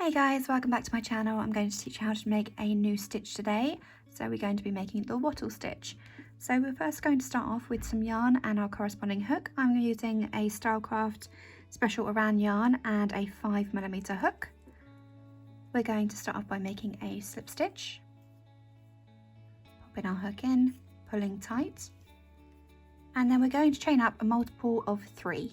Hey guys, welcome back to my channel. I'm going to teach you how to make a new stitch today. So we're going to be making the wattle stitch. So we're first going to start off with some yarn and our corresponding hook. I'm using a Stylecraft Special Aran yarn and a 5mm hook. We're going to start off by making a slip stitch. Popping our hook in, pulling tight. And then we're going to chain up a multiple of 3.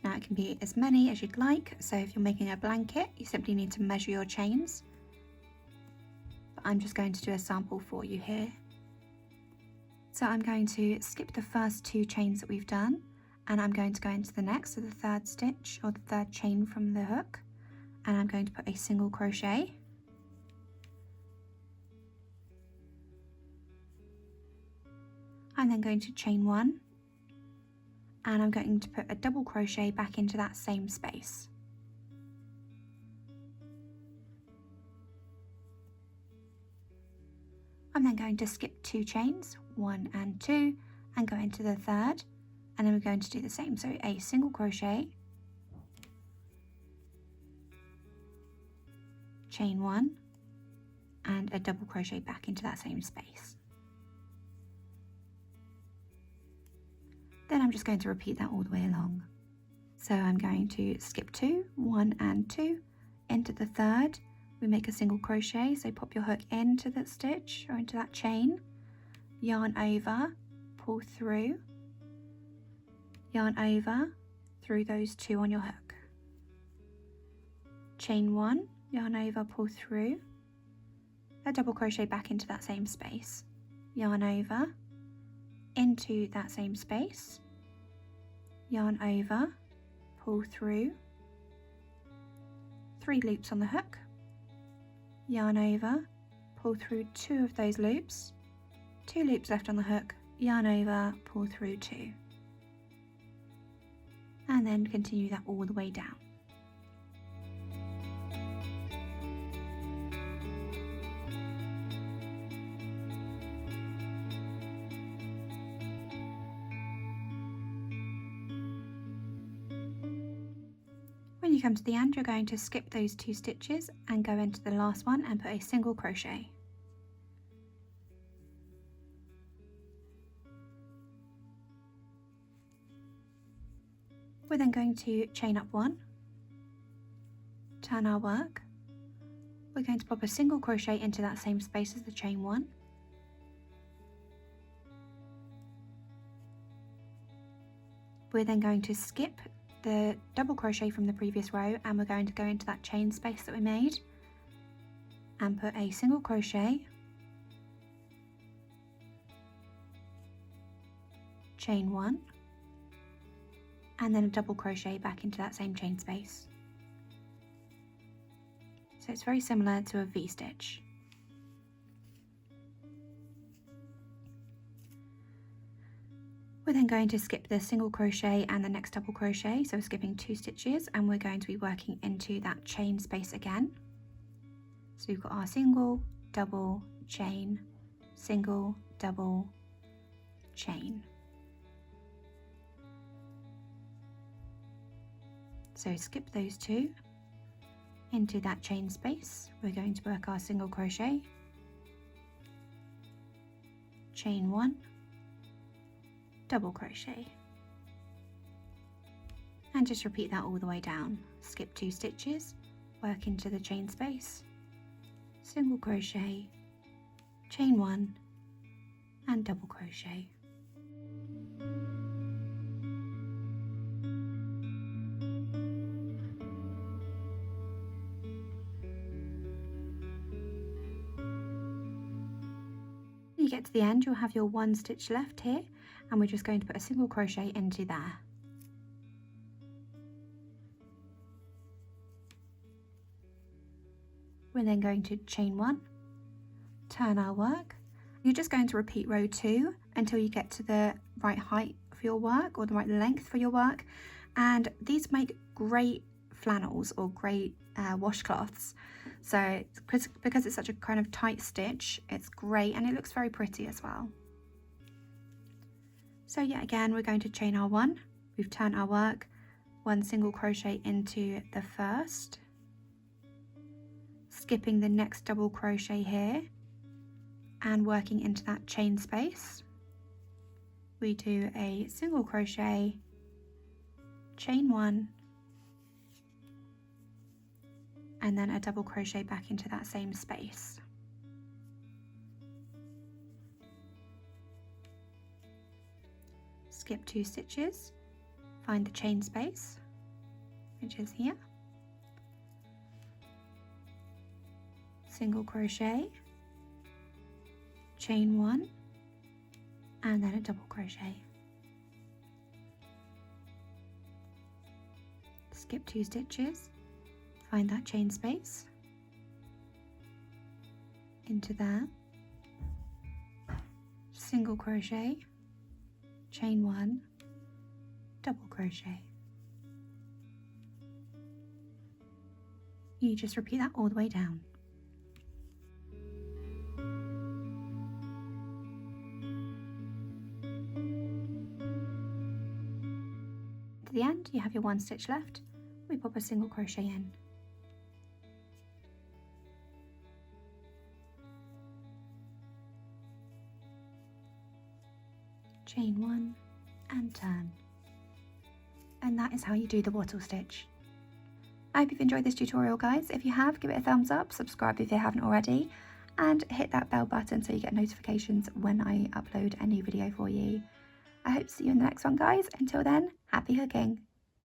Now it can be as many as you'd like, so if you're making a blanket you simply need to measure your chains. But I'm just going to do a sample for you here. So I'm going to skip the first 2 chains that we've done and I'm going to go into the next, so the 3rd stitch or the 3rd chain from the hook, and I'm going to put a single crochet. I'm then going to chain 1. And I'm going to put a double crochet back into that same space. I'm then going to skip 2 chains, 1 and 2, and go into the 3rd, and then we're going to do the same. So a single crochet, chain 1, and a double crochet back into that same space. Then I'm just going to repeat that all the way along. So I'm going to skip 2, 1 and 2, into the 3rd, we make a single crochet, so pop your hook into that stitch or into that chain, yarn over, pull through, yarn over, through those 2 on your hook. Chain 1, yarn over, pull through, a double crochet back into that same space, yarn over, into that same space, yarn over, pull through, 3 loops on the hook, yarn over, pull through 2 of those loops, 2 loops left on the hook, yarn over, pull through 2, and then continue that all the way down. When you come to the end, you're going to skip those 2 stitches and go into the last one and put a single crochet. We're then going to chain up 1, turn our work. We're going to pop a single crochet into that same space as the chain 1. We're then going to skip the double crochet from the previous row and we're going to go into that chain space that we made and put a single crochet, chain 1, and then a double crochet back into that same chain space. So it's very similar to a V-stitch. We're then going to skip the single crochet and the next double crochet, so we're skipping 2 stitches and we're going to be working into that chain space again. So we've got our single, double, chain, single, double, chain. So skip those 2 into that chain space. We're going to work our single crochet, chain 1, double crochet, and just repeat that all the way down. Skip 2 stitches, work into the chain space, single crochet, chain 1, and double crochet. When you get to the end, you'll have your 1 stitch left here, and we're just going to put a single crochet into there. We're then going to chain 1, turn our work. You're just going to repeat row 2 until you get to the right height for your work or the right length for your work, and these make great flannels or great washcloths. So because it's such a kind of tight stitch, it's great and it looks very pretty as well. So yet again, we're going to chain our 1, we've turned our work, 1 single crochet into the first, skipping the next double crochet here and working into that chain space. We do a single crochet, chain 1, and then a double crochet back into that same space. Skip 2 stitches, find the chain space, which is here, single crochet, chain 1, and then a double crochet. Skip 2 stitches, find that chain space, into there, single crochet, chain 1, double crochet. You just repeat that all the way down. To the end, you have your 1 stitch left. We pop a single crochet in. Chain 1 and turn. And that is how you do the wattle stitch. I hope you've enjoyed this tutorial, guys. If you have, give it a thumbs up, subscribe if you haven't already, and hit that bell button so you get notifications when I upload a new video for you. I hope to see you in the next one, guys. Until then, happy hooking!